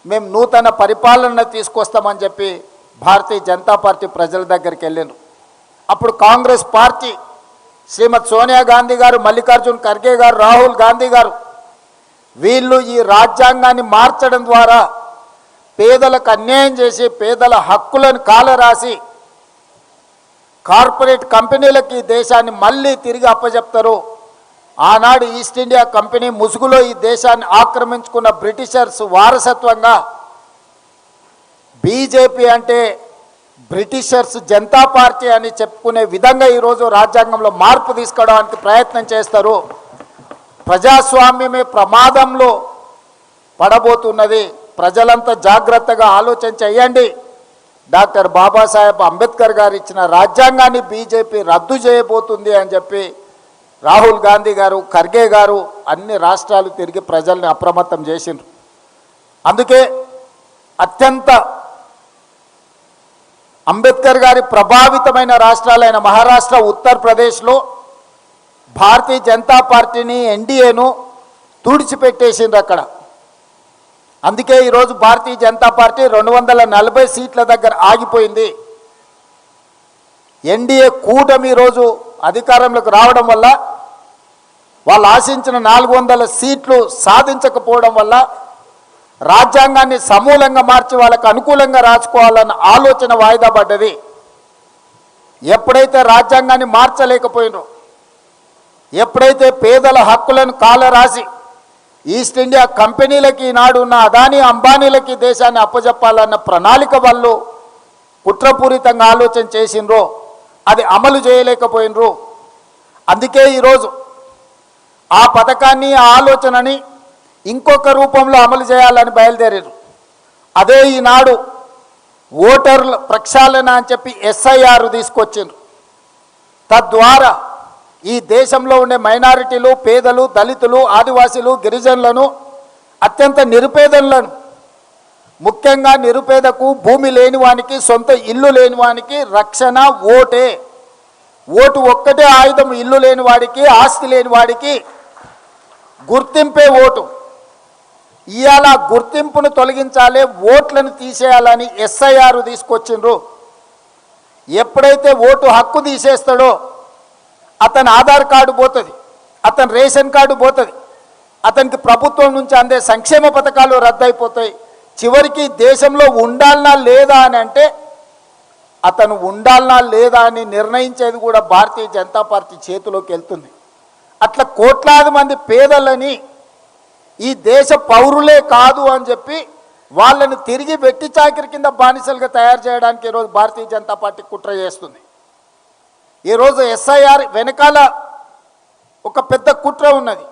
మేము నూతన పరిపాలన తీసుకొస్తామని చెప్పి భారతీయ జనతా పార్టీ ప్రజల దగ్గరికి వెళ్ళారు. అప్పుడు కాంగ్రెస్ పార్టీ శ్రీమతి సోనియా గాంధీ గారు, మల్లికార్జున్ ఖర్గే గారు, రాహుల్ గాంధీ గారు వీళ్ళు ఈ రాజ్యాంగాన్ని మార్చడం ద్వారా పేదలకు అన్యాయం చేసి పేదల హక్కులను కాలరాసి కార్పొరేట్ కంపెనీలకి దేశాన్ని మళ్ళీ తిరిగి అప్పచెప్తారు. ఆనాడు ఈస్ట్ ఇండియా కంపెనీ ముసుగులో ఈ దేశాన్ని ఆక్రమించుకున్న బ్రిటిషర్స్ వారసత్వంగా బీజేపీ అంటే బ్రిటిషర్స్ జనతా పార్టీ అని చెప్పుకునే విధంగా ఈరోజు రాజ్యాంగంలో మార్పు తీసుకోవడానికి ప్రయత్నం చేస్తారు. ప్రజాస్వామ్యమే ప్రమాదంలో పడబోతున్నది. ప్రజలంతా జాగ్రత్తగా ఆలోచన చేయండి. డాక్టర్ బాబాసాహెబ్ అంబేద్కర్ గారు ఇచ్చిన రాజ్యాంగాన్ని బీజేపీ రద్దు చేయబోతుంది అని చెప్పి రాహుల్ గాంధీ గారు, ఖర్గే గారు అన్ని రాష్ట్రాలు తిరిగి ప్రజల్ని అప్రమత్తం చేసిండ్రు. అందుకే అత్యంత అంబేద్కర్ గారి ప్రభావితమైన రాష్ట్రాలైన మహారాష్ట్ర, ఉత్తరప్రదేశ్లో భారతీయ జనతా పార్టీని, ఎన్డీఏను తుడిచిపెట్టేసిండ్రు అక్కడ. అందుకే ఈరోజు భారతీయ జనతా పార్టీ 240 సీట్ల దగ్గర ఆగిపోయింది. ఎన్డీఏ కూటమి ఈరోజు అధికారంలోకి రావడం వల్ల వాళ్ళు ఆశించిన 400 సీట్లు సాధించకపోవడం వల్ల రాజ్యాంగాన్ని సమూలంగా మార్చి వాళ్ళకు అనుకూలంగా రాసుకోవాలన్న ఆలోచన వాయిదా పడ్డది. ఎప్పుడైతే రాజ్యాంగాన్ని మార్చలేకపోయినో, ఎప్పుడైతే పేదల హక్కులను కాలరాసి ఈస్ట్ ఇండియా కంపెనీలకి ఈనాడు ఉన్న అదానీ అంబానీలకి దేశాన్ని అప్పజెప్పాలన్న ప్రణాళిక వాళ్ళు కుట్రపూరితంగా ఆలోచన చేసినరో అది అమలు చేయలేకపోయినరు. అందుకే ఈరోజు ఆ పథకాన్ని, ఆ ఆలోచనని ఇంకొక రూపంలో అమలు చేయాలని బయలుదేరారు. అదే ఈనాడు ఓటర్ల ప్రక్షాళన అని చెప్పి ఎస్ఐఆర్ తీసుకొచ్చిండ్రు. తద్వారా ఈ దేశంలో ఉండే మైనారిటీలు, పేదలు, దళితులు, ఆదివాసీలు, గిరిజనులను, అత్యంత నిరుపేదలను, ముఖ్యంగా నిరుపేదకు, భూమి లేని వానికి, సొంత ఇల్లు లేని వానికి రక్షణ ఓటే. ఓటు ఒక్కటే ఆయుధం. ఇల్లు లేని వాడికి, ఆస్తి లేని వాడికి గుర్తింపే ఓటు. ఇవాళ గుర్తింపును తొలగించాలి, ఓట్లను తీసేయాలని ఎస్ఐఆర్ తీసుకొచ్చిండ్రు. ఎప్పుడైతే ఓటు హక్కు తీసేస్తాడో అతని ఆధార్ కార్డు పోతుంది, అతని రేషన్ కార్డు పోతుంది, అతనికి ప్రభుత్వం నుంచి అందే సంక్షేమ పథకాలు రద్దయిపోతాయి. చివరికి దేశంలో ఉండాలనా లేదా అని అంటే అతను ఉండాలనా లేదా అని నిర్ణయించేది కూడా భారతీయ జనతా పార్టీ చేతిలోకి వెళ్తుంది. అట్లా కోట్లాది మంది పేదలని ఈ దేశ పౌరులే కాదు అని చెప్పి వాళ్ళని తిరిగి వెట్టి చాకిరి కింద బానిసలుగా తయారు చేయడానికి ఈరోజు భారతీయ జనతా పార్టీ కుట్ర చేస్తుంది. ఈరోజు ఎస్ఐఆర్ వెనకాల ఒక పెద్ద కుట్ర ఉన్నది.